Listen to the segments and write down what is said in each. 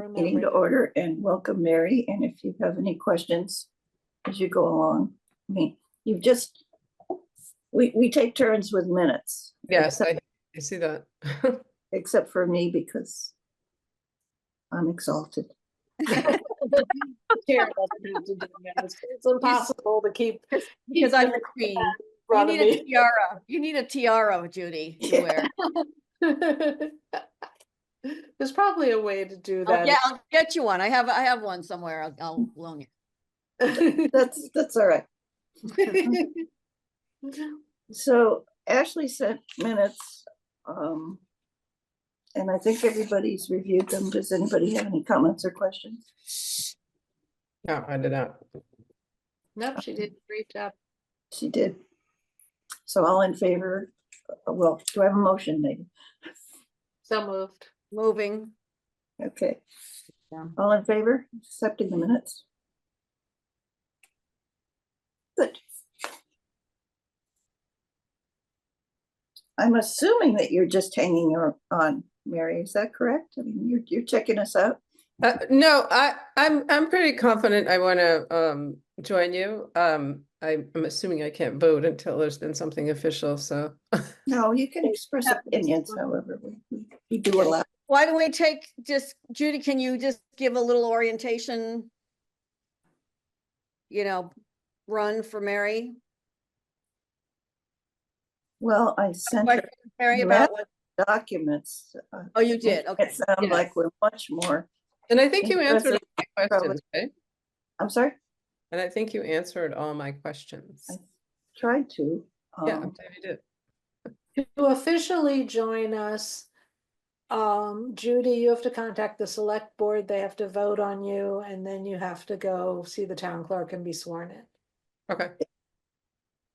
meeting to order and welcome Mary. And if you have any questions as you go along, I mean, you've just, we take turns with minutes. Yes, I see that. Except for me because I'm exalted. Chair doesn't need to do minutes. It's impossible to keep Because I'm the queen. You need a tiara. You need a tiara, Judy, to wear. There's probably a way to do that. Yeah, I'll get you one. I have one somewhere. I'll loan you. That's all right. So Ashley sent minutes, and I think everybody's reviewed them. Does anybody have any comments or questions? No, I did not. Nope, she did a great job. She did. So all in favor? Well, do I have a motion, maybe? So moved. Moving. Okay. Yeah. All in favor, accepting the minutes? Good. I'm assuming that you're just hanging on, Mary. Is that correct? I mean, you're checking us out. No, I'm pretty confident I want to join you. I'm assuming I can't vote until there's been something official. So No, you can express opinions, however we do allow. Why don't we take Judy, can you just give a little orientation, run for Mary? Well, I sent Question, Mary, about what? documents. Oh, you did. Okay. It sounds like we're much more. and I think you answered all my questions, right? I'm sorry? And I think you answered all my questions. I tried to. Yeah, I'm glad you did. To officially join us, Judy, you have to contact the select board. They have to vote on you, and then you have to go see the town clerk and be sworn in. Okay.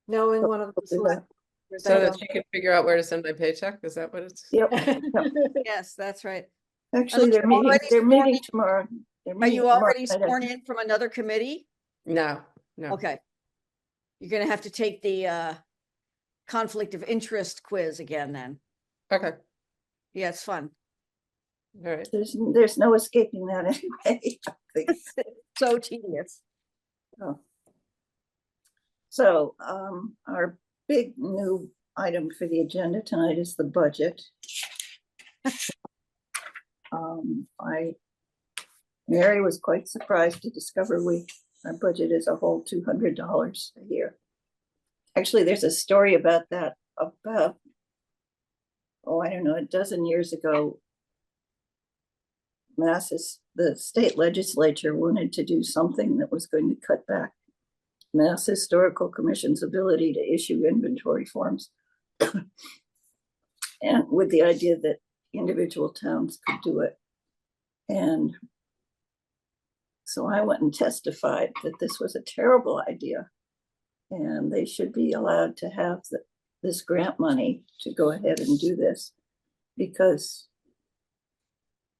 Knowing one of the select. So that you can figure out where to send my paycheck. Is that what it's? Yep. Yes, that's right. Actually, they're meeting tomorrow. Are you already sworn in from another committee? No. Okay. You're going to have to take the conflict of interest quiz again then. Okay. Yeah, it's fun. All right. There's no escaping that anyway. So tedious. Oh. So our big new item for the agenda tonight is the budget. Mary was quite surprised to discover our budget is a whole $200 a year. Actually, there's a story about that about, I don't know, a dozen years ago. The state legislature wanted to do something that was going to cut back Mass Historical Commission's ability to issue inventory forms. And with the idea that individual towns could do it. And so I went and testified that this was a terrible idea and they should be allowed to have this grant money to go ahead and do this, because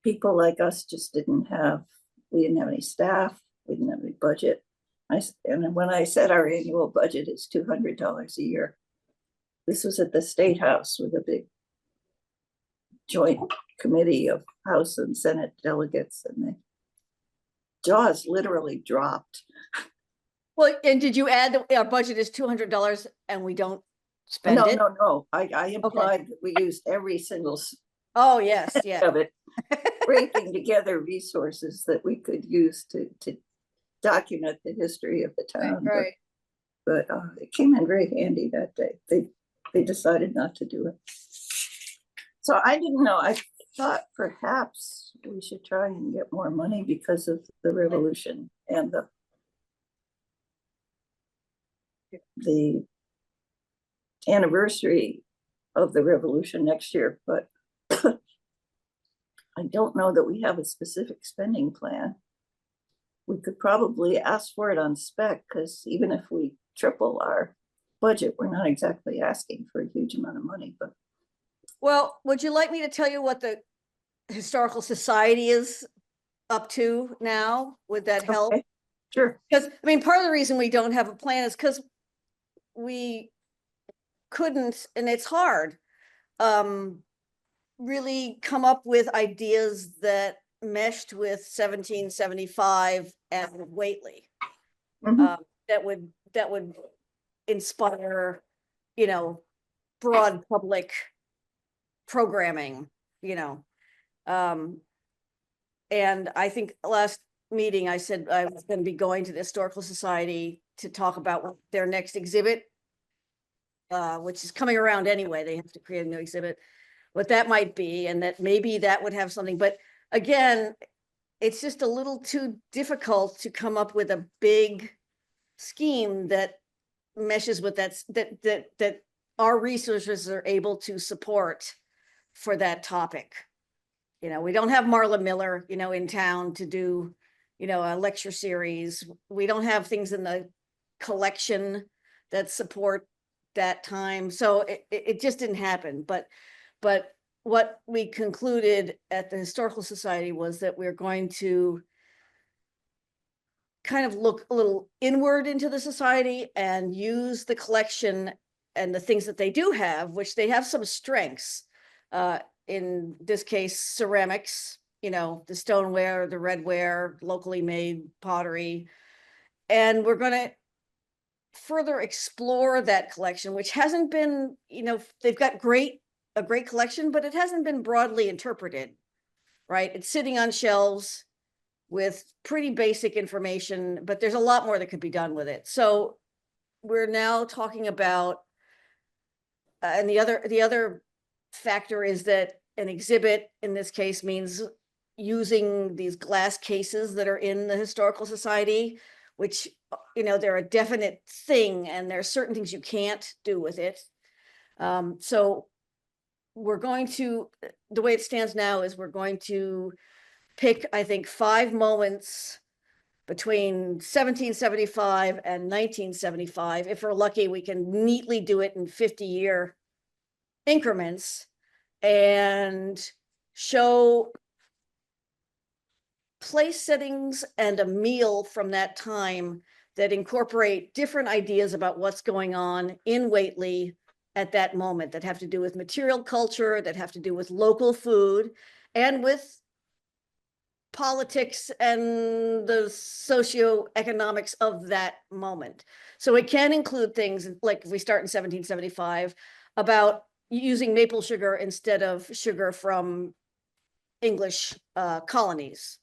people like us just didn't have any staff, we didn't have any budget. And when I said our annual budget is $200 a year, this was at the State House with a big joint committee of House and Senate delegates, and the jaws literally dropped. Well, and did you add that our budget is $200 and we don't spend it? No. I implied that we used every single Oh, yes, yeah. of it, breaking together resources that we could use to document the history of the town. Right. But it came in very handy that day. They decided not to do it. So I didn't know. I thought perhaps we should try and get more money because of the revolution and the anniversary of the revolution next year, but I don't know that we have a specific spending plan. We could probably ask for it on spec, because even if we triple our budget, we're not exactly asking for a huge amount of money. But well, would you like me to tell you what the Historical Society is up to now? Would that help? Okay. Sure. Because I mean, part of the reason we don't have a plan is because we couldn't, and it's hard, really come up with ideas that meshed with 1775 and Whately. Mhm. That would inspire, you know, broad public programming, you know. And I think last meeting I said I was going to be going to the Historical Society to talk about what their next exhibit, which is coming around anyway. They have to create a new exhibit, what that might be, and that maybe that would have something. But again, it's just a little too difficult to come up with a big scheme that meshes with that our resources are able to support for that topic. You know, we don't have Marla Miller, you know, in town to do, you know, a lecture series. We don't have things in the collection that support that time. So it just didn't happen. But what we concluded at the Historical Society was that we're going to kind of look a little inward into the society and use the collection and the things that they do have, which they have some strengths. In this case, ceramics, you know, the stoneware, the redware, locally made pottery. And we're going to further explore that collection, which hasn't been, you know, they've got a great collection, but it hasn't been broadly interpreted, right? It's sitting on shelves with pretty basic information, but there's a lot more that could be done with it. So we're now talking about, and the other factor is that an exhibit in this case means using these glass cases that are in the Historical Society, which, you know, they're a definite thing and there are certain things you can't do with it. So we're going to, the way it stands now is we're going to pick, I think, 5 moments between 1775 and 1975. If we're lucky, we can neatly do it in 50-year increments and show place settings and a meal from that time that incorporate different ideas about what's going on in Whately at that moment, that have to do with material culture, that have to do with local food, and with politics and the socioeconomics of that moment. So it can include things like, if we start in 1775, about using maple sugar instead of sugar from English colonies.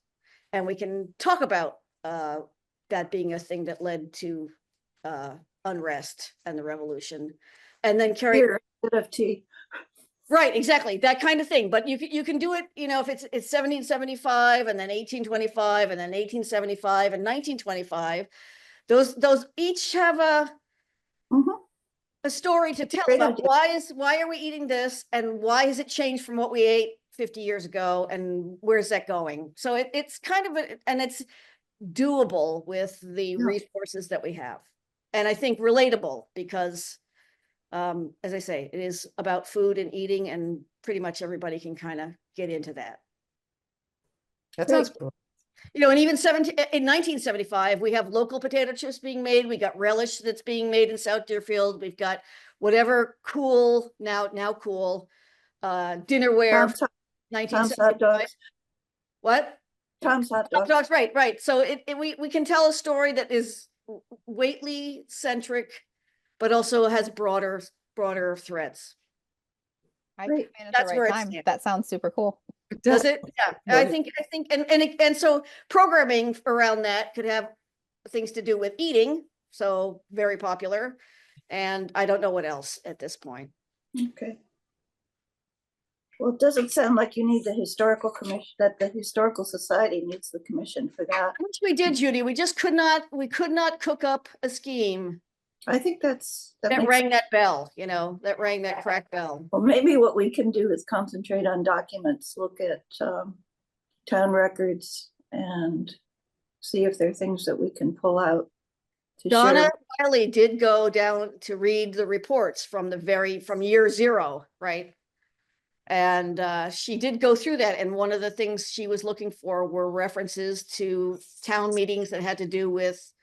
And we can talk about that being a thing that led to unrest and the revolution. And then carry Beer instead of tea. right, exactly, that kind of thing. But you can do it, you know, if it's 1775 and then 1825 and then 1875 and 1925. Those each have Mhm. a story to tell Great about idea. why are we eating this and why has it changed from what we ate 50 years ago and where's that going? So it's kind of and it's doable with the Yeah. resources that we have. And I think relatable because, as I say, it is about food and eating, and pretty much everybody can kind of get into that. That sounds cool. You know, and even in 1975, we have local potato chips being made. We got relish that's being made in South Deerfield. We've got whatever cool, now cool, dinnerware. Tom's hot 1975. dogs. What? Tom's hot Hot dogs. dogs, right. So we can tell a story that is Whately centric, but also has broader threads. I Great. came in at That's the where right it's time. at. That sounds super cool. Does it? Yeah, Yeah. I think, and so programming around that could have things to do with eating, so very popular. And I don't know what else at this point. Okay. Well, it doesn't sound like you need the historical commission, that the Historical Society needs the commission for that. Which we did, Judy. We just could not cook up a scheme I think that that makes, rang that bell, you know, that rang that crack bell. well, maybe what we can do is concentrate on documents, look at town records and see if there are things that we can pull out to Donna share. Wiley did go down to read the reports from year 0, right? And she did go through that. And one of the things she was looking for were references to town meetings that had to do with,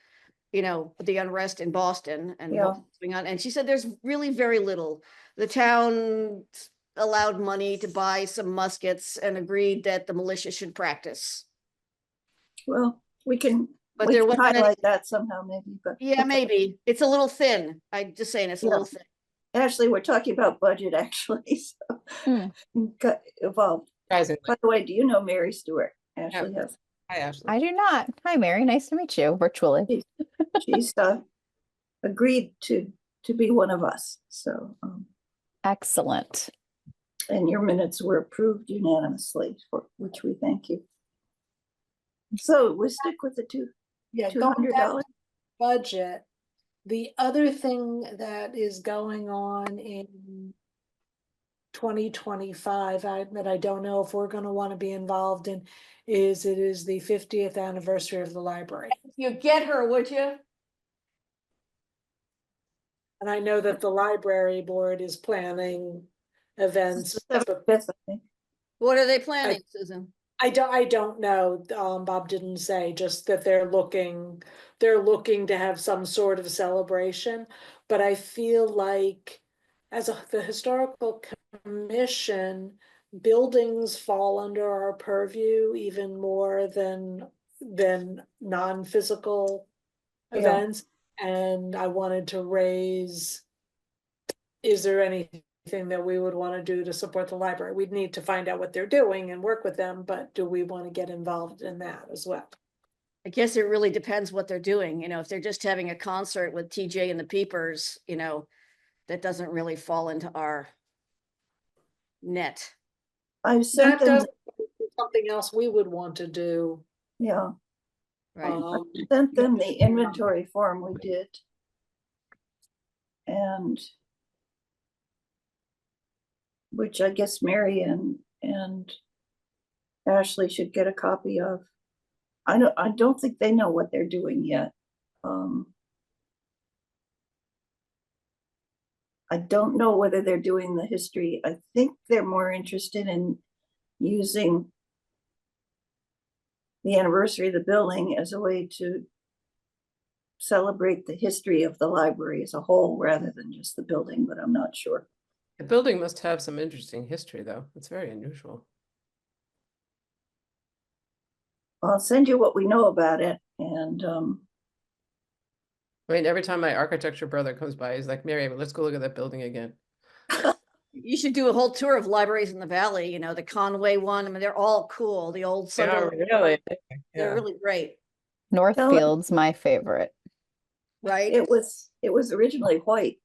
you know, the unrest in Boston and Yeah. what's going on. And she said there's really very little. The town allowed money to buy some muskets and agreed that the militia should practice. Well, we can But there wasn't any, highlight that somehow maybe, but. yeah, maybe. It's a little thin. I'm just saying it's a Yeah. little thin. Actually, we're talking about budget actually, so got involved. Surprisingly. By the way, do you know Mary Stewart? Ashley has. Hi, Ashley. I do not. Hi, Mary. Nice to meet you virtually. She's agreed to be one of us. So, Excellent. and your minutes were approved unanimously, for which we thank you. So we stick with the Yeah, going back $200. to budget. The other thing that is going on in 2025, that I don't know if we're gonna want to be involved in, is it is the 50th anniversary of the library. You get her, would you? And I know that the library board is planning events. but 75th, I think. What are they planning, Susan? I don't know. Bob didn't say, just that they're looking to have some sort of celebration. But I feel like the historical commission, buildings fall under our purview even more than non-physical Yeah. events. And I wanted to raise, is there anything that we would want to do to support the library? We'd need to find out what they're doing and work with them, but do we want to get involved in that as well? I guess it really depends what they're doing. If they're just having a concert with TJ and the Peepers, that doesn't really fall into our net. I've sent That them, does something else we would want to do. yeah, Right. sent them the inventory form we did. And which I guess Mary and Ashley should get a copy of. I don't think they know what they're doing yet. I don't know whether they're doing the history. I think they're more interested in using the anniversary of the building as a way to celebrate the history of the library as a whole rather than just the building, but I'm not sure. The building must have some interesting history, though. It's very unusual. I'll send you what we know about it, and I mean, every time my architecture brother comes by, he's like, Mary, let's go look at that building again. You should do a whole tour of libraries in the valley, the Conway one. I mean, they're all cool. The old They are Sunderland, really. they're Yeah. really great, Northfield's my favorite. right? it was originally white.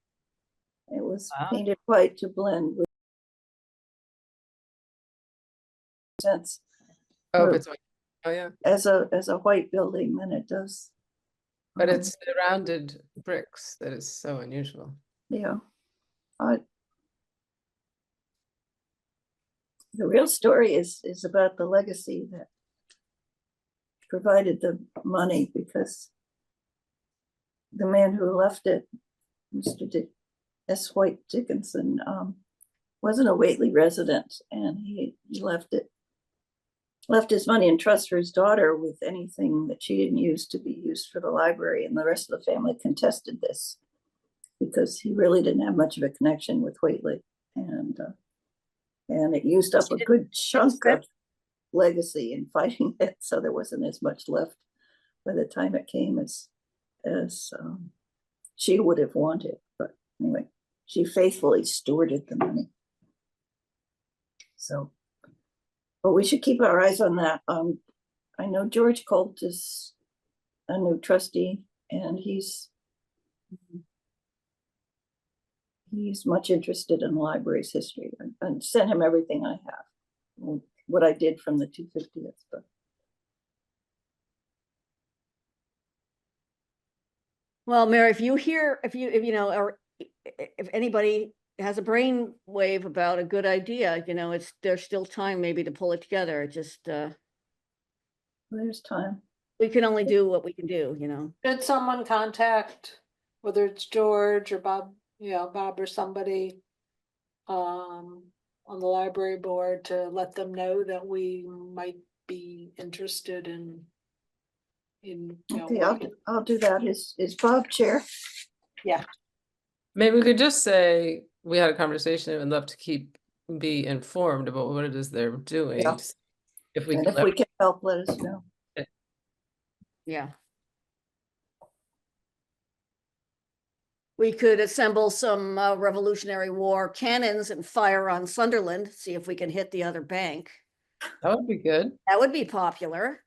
It was Wow. painted white to blend with sense Oh, Or- if it's like, oh yeah, as a white building than it does. but it's the rounded bricks that is so unusual. Yeah. The real story is about the legacy that provided the money, because the man who left it, Mr. S. White Dickinson, wasn't a Whately resident, and he left his money in trust for his daughter with anything that she didn't use to be used for the library, and the rest of the family contested this because he really didn't have much of a connection with Whately, and it used up a good chunk of legacy in fighting it, so there wasn't as much left by the time it came as she would have wanted. But anyway, she faithfully stewarded the money. So, but we should keep our eyes on that. I know George Colt is a new trustee, and he's much interested in the library's history. I sent him everything I have, what I did from the 250th. But Well, Mary, if or if anybody has a brain wave about a good idea, there's still time maybe to pull it together. It just, there's time. we can only do what we can do. Should someone contact, whether it's George or Bob, Bob or somebody on the library board, to let them know that we might be interested in Okay, I'll do that. Is Bob chair? Maybe we could just say, we had a conversation and would love to keep be informed about what it is they're doing. Yeah. to see If we And can if we can help, let us know. Yeah. We could assemble some Revolutionary War cannons and fire on Sunderland, see if we can hit the other bank. that would be good. That would be popular.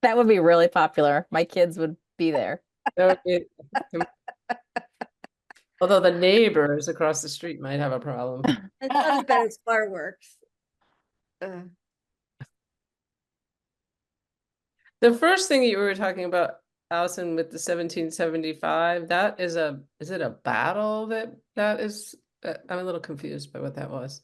That would be really popular. My kids would be there. That would be, although the neighbors across the street might have a problem. It's not as bad as fireworks. The first thing you were talking about, Allison, with the 1775, that is is it a battle that is? I'm a little confused by what that was.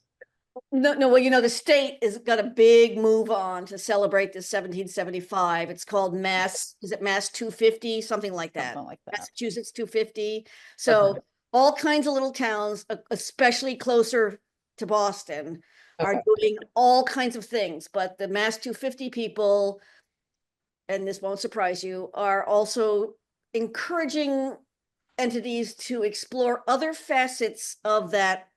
No, well, the state has got a big move on to celebrate this 1775. It's called Mass 250, something like that. Something like that. Massachusetts 250. So Okay. all kinds of little towns, especially closer to Boston, are Okay. doing all kinds of things. But the Mass 250 people, and this won't surprise you, are also encouraging entities to explore other facets of that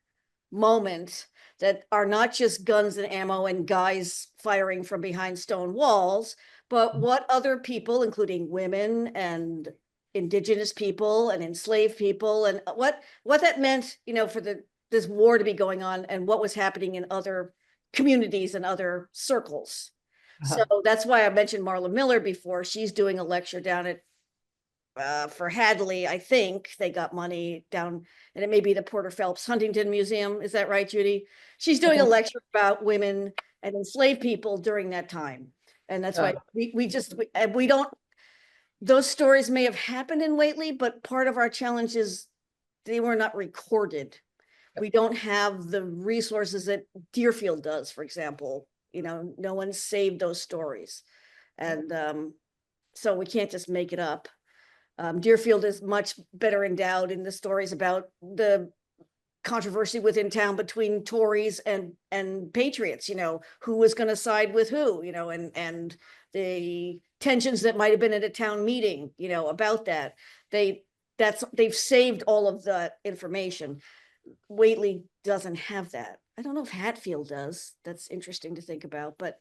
moment that are not just guns and ammo and guys firing from behind stone walls, but what other people, including women and indigenous people and enslaved people, and what that meant, for this war to be going on and what was happening in other communities and other circles. So that's why I mentioned Marla Miller before. She's doing a lecture down at for Hadley. I think they got money down, and it may be the Porter Phelps Huntington Museum. Is that right, Judy? She's doing a lecture about women and enslaved people during that time. And that's why we don't, those stories may have happened in Whately, but part of our challenge is they were not recorded. We don't have the resources that Deerfield does, for example. No one saved those stories. And so we can't just make it up. Deerfield is much better endowed in the stories about the controversy within town between Tories and Patriots, who was going to side with who, and the tensions that might have been at a town meeting, about that. They've saved all of that information. Whately doesn't have that. I don't know if Hatfield does. That's interesting to think about, but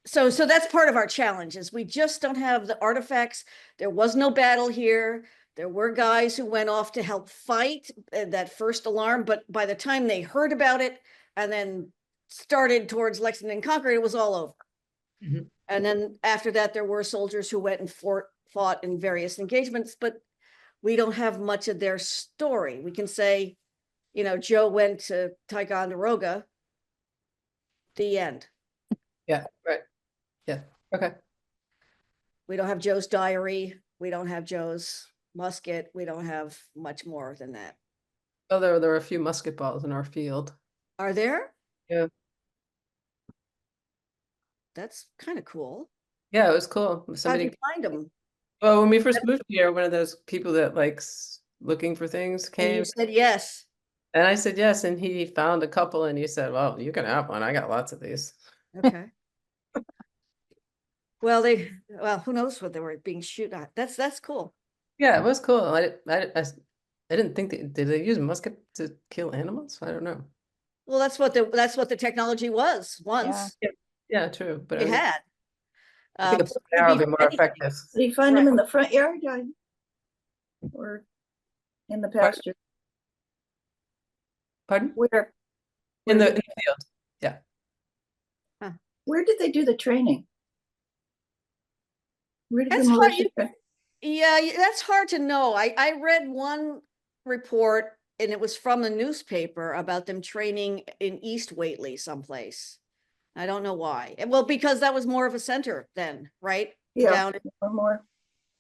so that's part of our challenge is we just don't have the artifacts. There was no battle here. There were guys who went off to help fight that first alarm, but by the time they heard about it and then started towards Lexington and Concord, it was all over. Mhm. And then after that, there were soldiers who went and fought in various engagements, but we don't have much of their story. We can say, Joe went to Ticonderoga, the end. Yeah, right. Yeah. Okay. We don't have Joe's diary. We don't have Joe's musket. We don't have much more than that. Oh, there were a few musket balls in our field. Are there? Yeah. That's kind of cool. Yeah, it was cool. How'd Somebody, you find them? well, when we first moved here, one of those people that likes looking for things And came, you said yes. and I said yes, and he found a couple, and he said, "Well, you can have one. I got lots of these." Okay. Well, who knows what they were being shoot at. That's cool. Yeah, it was cool. I didn't think did they use musket to kill animals? I don't know. Well, that's what the technology was once. Yeah, true. But It had. I think a So bow would it be more could be for effective. Did he find them Right. in the front yard? Or in the pasture? Pardon? Where, In where the field. Yeah. where did they do the training? Where did the That's hard. militia train? Yeah, that's hard to know. I read one report and it was from the newspaper about them training in East Whately someplace. I don't know why. Well, because that was more of a center then, right? Yeah, Down, or more.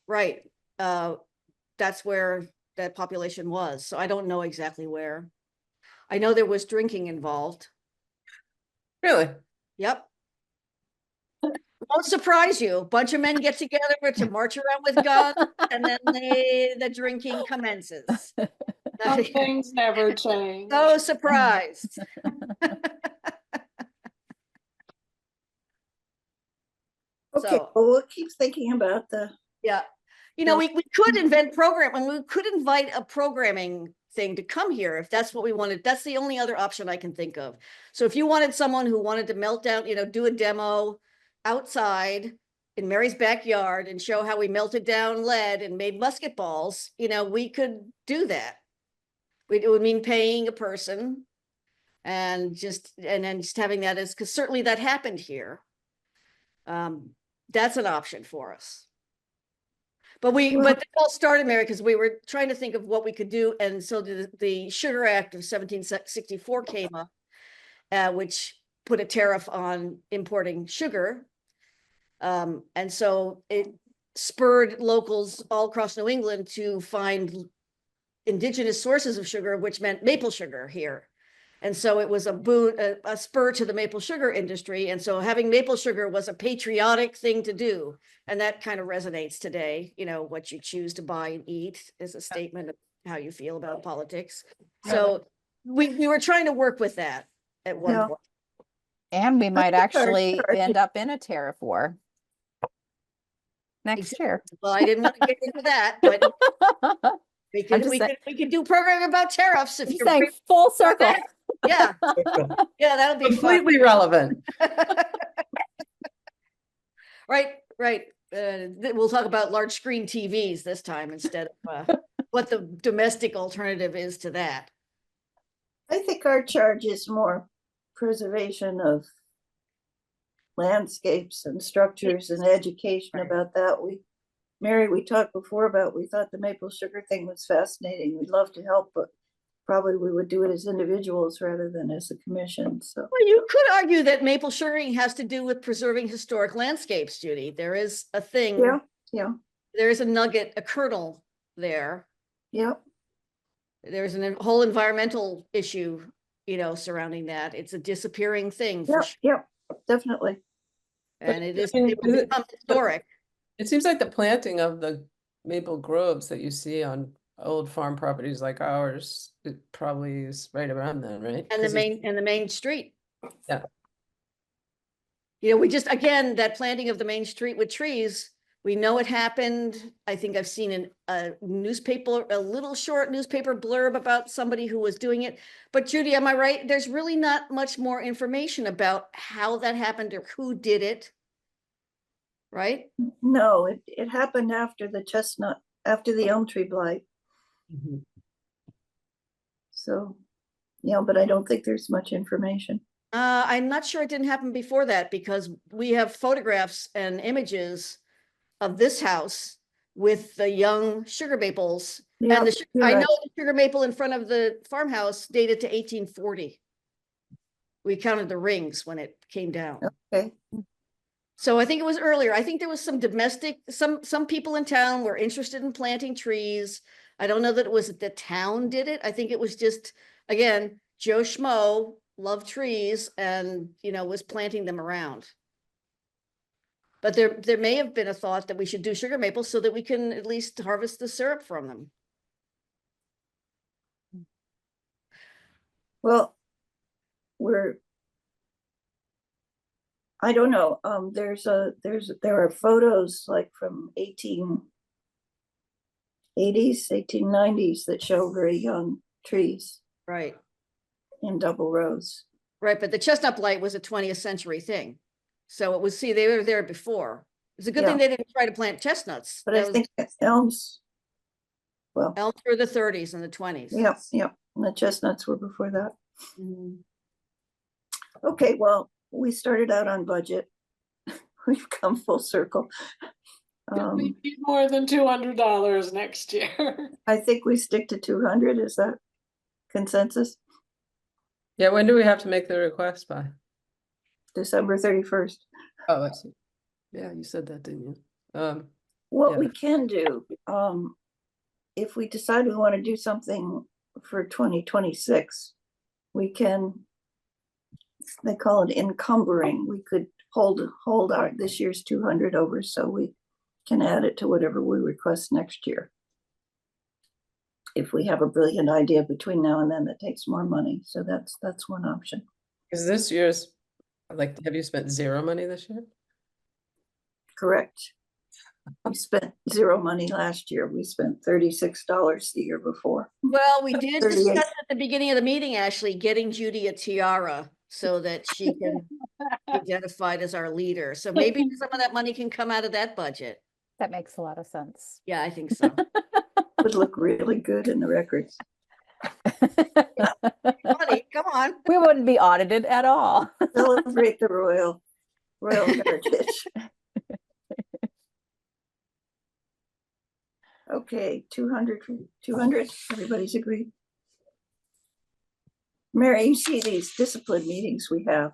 right. That's where that population was. So I don't know exactly where. I know there was drinking involved. Really? Yep. Won't surprise you. A bunch of men get together to march around with guns, and then the drinking commences. Some things never change. So surprised. Okay, So, well, we'll keep thinking about the, yeah. We could invent program and we could invite a programming thing to come here if that's what we wanted. That's the only other option I can think of. So if you wanted someone who wanted to melt down, do a demo outside in Mary's backyard and show how we melted down lead and made musket balls, we could do that. It would mean paying a person and then just having that as, because certainly that happened here. That's an option for us. But it all started, Mary, because we were trying to think of what we could do. And so the Sugar Act of 1764 came up, which put a tariff on importing sugar. And so it spurred locals all across New England to find indigenous sources of sugar, which meant maple sugar here. And so it was a spur to the maple sugar industry. And so having maple sugar was a patriotic thing to do. And that kind of resonates today. What you choose to buy and eat is a statement of how you feel about politics. So we were trying to work with that at one point. And we might think actually our- end up in a tariff war next year. Well, I didn't want to get into that, but we could do programming about tariffs if I'm you're saying full circle. Yeah. Yeah, that'll be fun. Completely relevant. Right. We'll talk about large screen TVs this time instead of what the domestic alternative is to that. I think our charge is more preservation of landscapes and structures and education about that. Mary, we talked before about, we thought the maple sugar thing was fascinating. We'd love to help, but probably we would do it as individuals rather than as a commission. So Well, you could argue that maple sugaring has to do with preserving historic landscapes, Judy. There is a thing. yeah. There is a nugget, a kernel there. There's a whole environmental issue, surrounding that. It's a disappearing thing. Definitely. And But, it is, I mean, it will become historic. It seems like the planting of the maple groves that you see on old farm properties like ours, it probably is right around then, right? And the main street. Yeah. We just, again, that planting of the main street with trees, we know it happened. I think I've seen a newspaper, a little short newspaper blurb about somebody who was doing it. But Judy, am I right? There's really not much more information about how that happened or who did it. Right? No, it happened after the elm tree blight. Mhm. So, but I don't think there's much information. I'm not sure it didn't happen before that because we have photographs and images of this house with the young sugar maples. Yeah, And I right. know the sugar maple in front of the farmhouse dated to 1840. We counted the rings when it came down. Okay. So I think it was earlier. I think there was some domestic, some people in town were interested in planting trees. I don't know that it was the town did it. I think it was just, again, Joe Schmo loved trees and, was planting them around. But there may have been a thought that we should do sugar maples so that we can at least harvest the syrup from them. Well, I don't know. There are photos like from 1880s, 1890s that show very young trees Right. in double rows. Right. But the chestnut blight was a 20th century thing. So it was, they were there before. It's a good thing they didn't try to plant chestnuts. But I think elms, elms were the 30s and the 20s. Yeah. And the chestnuts were before that. Mhm. Okay, well, we started out on budget. We've come full circle. We need more than $200 next year. I think we stick to 200. Is that consensus? Yeah, when do we have to make the request by? December 31st. Oh, I see. Yeah, you said that, didn't you? What Yeah. we can do, if we decide we want to do something for 2026, we can, they call it encumbering. We could hold our this year's 200 over so we can add it to whatever we request next year. If we have a brilliant idea between now and then that takes more money. So that's one option. Is this year's, have you spent zero money this year? Correct. We spent zero money last year. We spent $36 the year before. Well, we did 38. discuss at the beginning of the meeting, Ashley, getting Judy a tiara so that she can be identified as our leader. So maybe some of that money can come out of that budget. That makes a lot of sense. Yeah, I think so. Would look really good in the records. Money, come on. We wouldn't be audited at all. Celebrate the royal heritage. Okay, 200, everybody's agreed. Mary, you see these discipline meetings we have.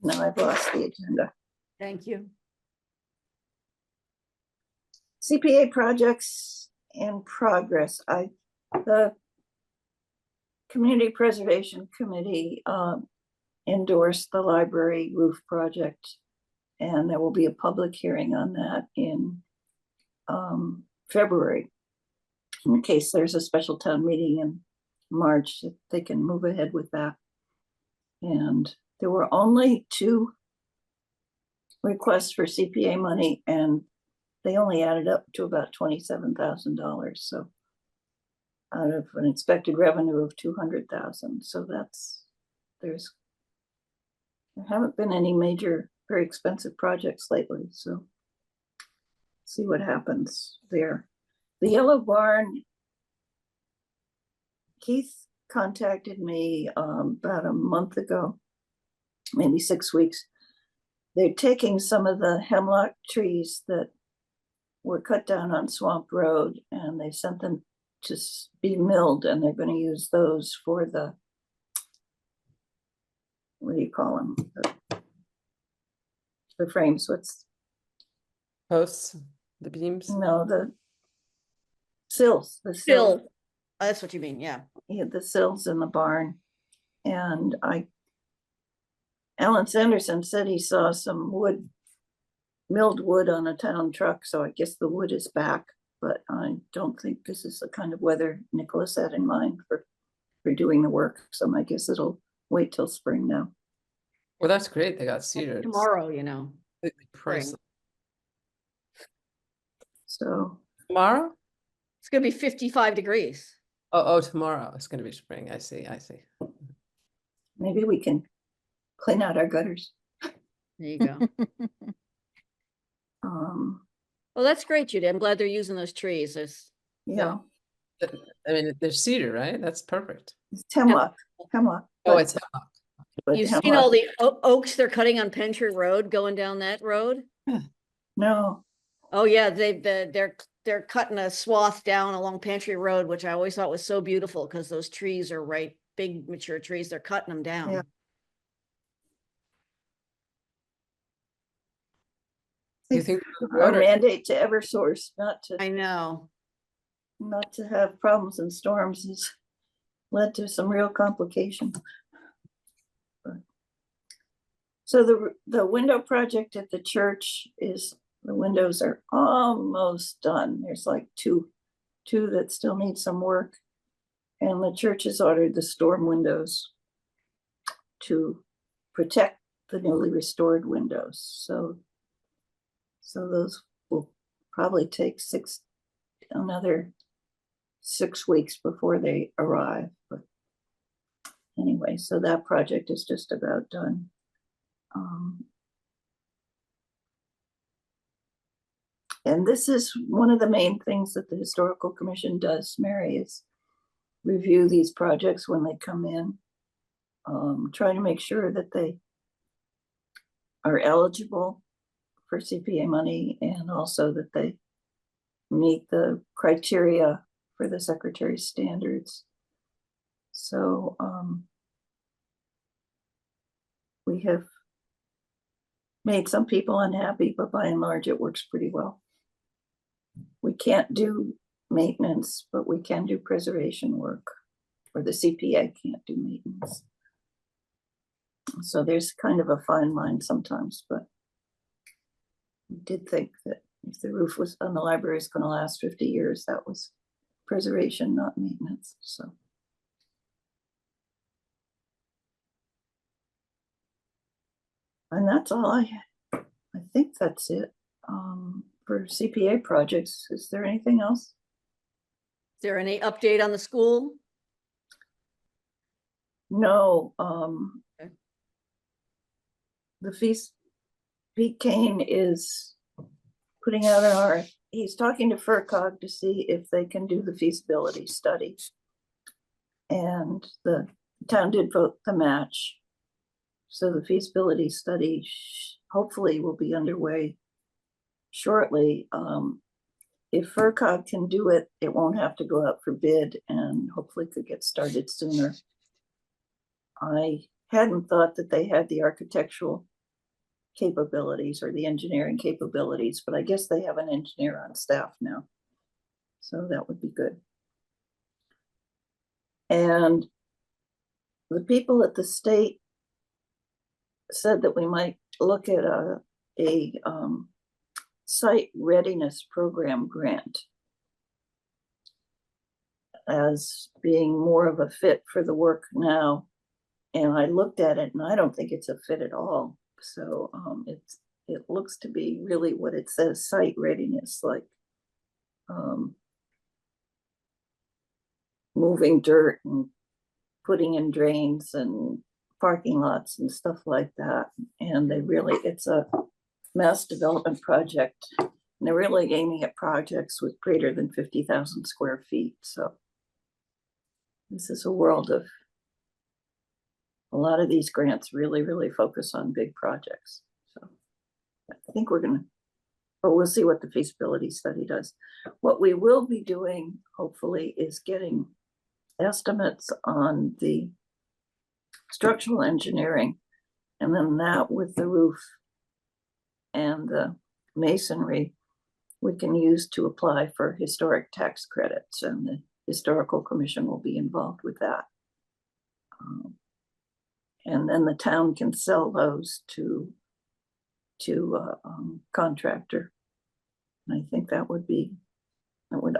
Now I've lost the agenda. Thank you. CPA projects in progress. The Community Preservation Committee endorsed the library roof project, and there will be a public hearing on that in February. In case there's a special town meeting in March, they can move ahead with that. And there were only 2 requests for CPA money, and they only added up to about $27,000. So out of an expected revenue of 200,000. So there haven't been any major, very expensive projects lately. So see what happens there. The Yellow Barn, Keith contacted me about a month ago, maybe 6 weeks. They're taking some of the hemlock trees that were cut down on Swamp Road, and they sent them to be milled, and they're going to use those for the, what do you call them? The frames, Posts, the beams. no, the sills, Still, that's what you mean, yeah. Yeah, the sills in the barn. And Alan Sanderson said he saw some milled wood on a town truck, so I guess the wood is back, but I don't think this is the kind of weather Nicholas had in mind for doing the work. So my guess it'll wait till spring now. Well, that's great. They got cedar. It's Tomorrow, you know. completely priceless. So Tomorrow? It's gonna be 55 degrees. Oh, tomorrow. It's going to be spring. I see. maybe we can clean out our gutters. There you go. Um, Well, that's great, Judy. I'm glad they're using those trees. yeah, I mean, they're cedar, right? That's perfect. it's hemlock. Oh, but- it's hemlock. but You've seen hemlock- all the oaks they're cutting on Pentry Road, going down that road? No, Oh, yeah, they're cutting a swath down along Pantry Road, which I always thought was so beautiful because those trees are big mature trees. They're cutting them down. Yeah. Do you think our mandate to Eversource not I know. to have problems in storms has led to some real complications. So the window project at the church the windows are almost done. There's like two that still need some work. And the church has ordered the storm windows to protect the newly restored windows. So those will probably take another 6 weeks before they arrive. But anyway, so that project is just about done. And this is one of the main things that the Historical Commission does, Mary, is review these projects when they come in. Try to make sure that they are eligible for CPA money, and also that they meet the criteria for the Secretary's standards. So we have made some people unhappy, but by and large it works pretty well. We can't do maintenance, but we can do preservation work, or the CPA can't do maintenance. So there's kind of a fine line sometimes, but we did think that if the roof was on the library is going to last 50 years, that was preservation, not maintenance. So. And that's all I had. I think that's it. For CPA projects, is there anything else? Is there any update on the school? No, Okay. the feast, Pete Kane is putting out an RFP. He's talking to FERCog to see if they can do the feasibility study. And the town did vote the match. So the feasibility study hopefully will be underway shortly. If FERCog can do it, it won't have to go out for bid and hopefully could get started sooner. I hadn't thought that they had the architectural capabilities or the engineering capabilities, but I guess they have an engineer on staff now. So that would be good. And the people at the state said that we might look at a site readiness program grant as being more of a fit for the work now. And I looked at it and I don't think it's a fit at all. So it looks to be really what it says, site readiness, like moving dirt and putting in drains and parking lots and stuff like that. And it's a mass development project. And they're really aiming at projects with greater than 50,000 square feet. So this is a world of, a lot of these grants really focus on big projects. So I think but we'll see what the feasibility study does. What we will be doing, hopefully, is getting estimates on the structural engineering, and then that with the roof and the masonry, we can use to apply for historic tax credits, and the historical commission will be involved with that. And then the town can sell those to a contractor. And I think that would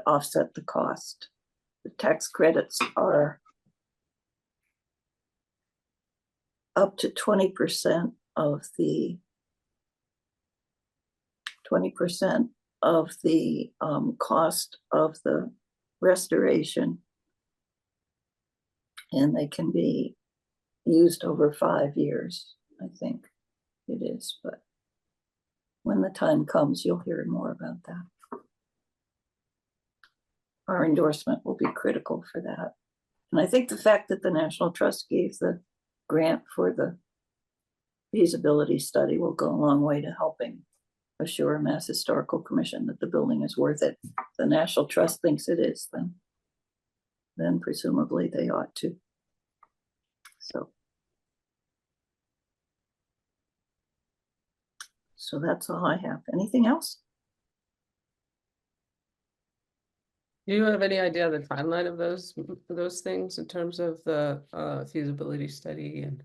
offset the cost. The tax credits are up to 20% of the cost of the restoration, and they can be used over 5 years, I think it is, but when the time comes, you'll hear more about that. Our endorsement will be critical for that. And I think the fact that the National Trust gave the grant for the feasibility study will go a long way to helping assure Mass Historical Commission that the building is worth it. If the National Trust thinks it is, then presumably they ought to. So that's all I have. Anything else? Do you have any idea of the timeline of those things in terms of the feasibility study? And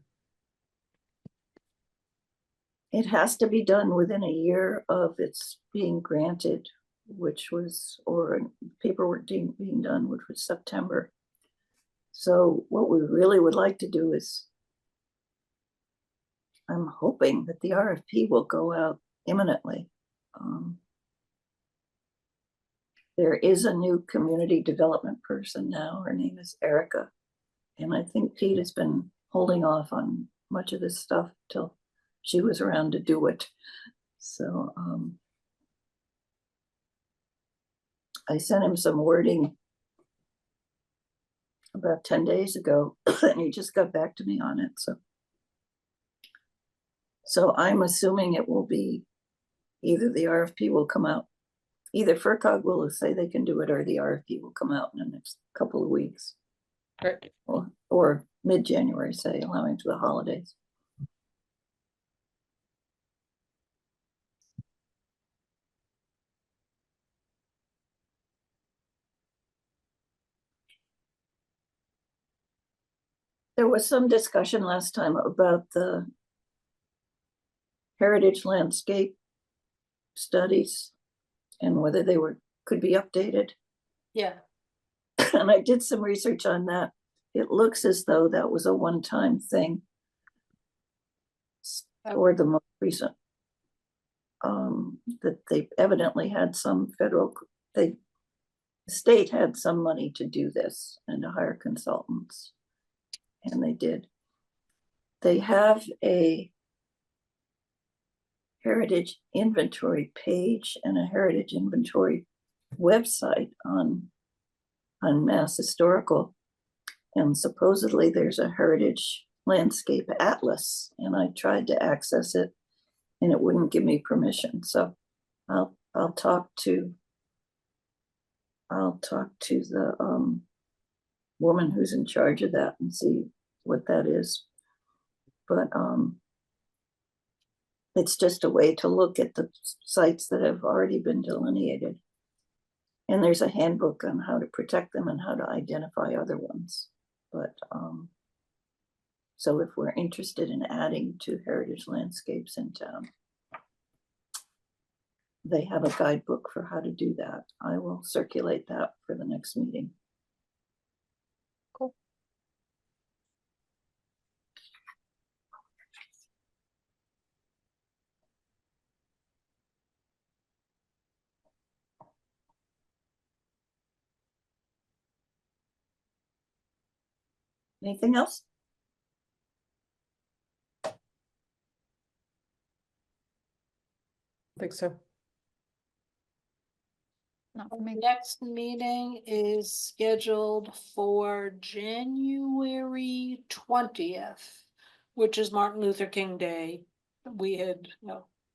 It has to be done within a year of its being granted, or paperwork being done, which was September. So what we really would like to do is, I'm hoping that the RFP will go out imminently. There is a new community development person now. Her name is Erica. And I think Pete has been holding off on much of this stuff till she was around to do it. So I sent him some wording about 10 days ago, and he just got back to me on it. So I'm assuming it will be either the RFP will come out, either FERCog will say they can do it, or the RFP will come out in the next couple of weeks. right. Or mid-January, say, allowing for the holidays. There was some discussion last time about the heritage landscape studies and whether they could be updated. Yeah. And I did some research on that. It looks as though that was a one-time thing or the most recent. that they evidently had some the state had some money to do this and to hire consultants. And they did. They have a heritage inventory page and a heritage inventory website on Mass Historical. And supposedly there's a heritage landscape atlas, and I tried to access it and it wouldn't give me permission. So I'll talk to the woman who's in charge of that and see what that is. But it's just a way to look at the sites that have already been delineated. And there's a handbook on how to protect them and how to identify other ones. But so if we're interested in adding to heritage landscapes in town, they have a guidebook for how to do that. I will circulate that for the next meeting. Cool. Anything else? I think so. Not for me. Next meeting is scheduled for January 20th, which is Martin Luther King Day. We had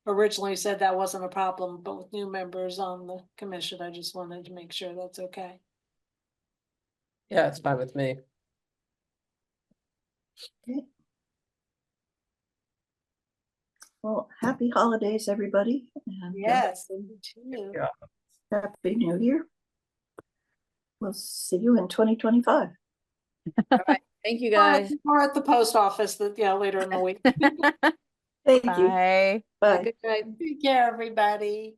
originally said that wasn't a problem, but with new members on the commission, I just wanted to make sure that's okay. Yeah, it's fine with me. Okay. Well, happy holidays, everybody. And, Yes, and you too. Yeah. happy New Year. We'll see you in 2025. All right, thank you Or guys. or at the post office later in the week. Thank you. Bye. Bye. Good night. Take care, everybody.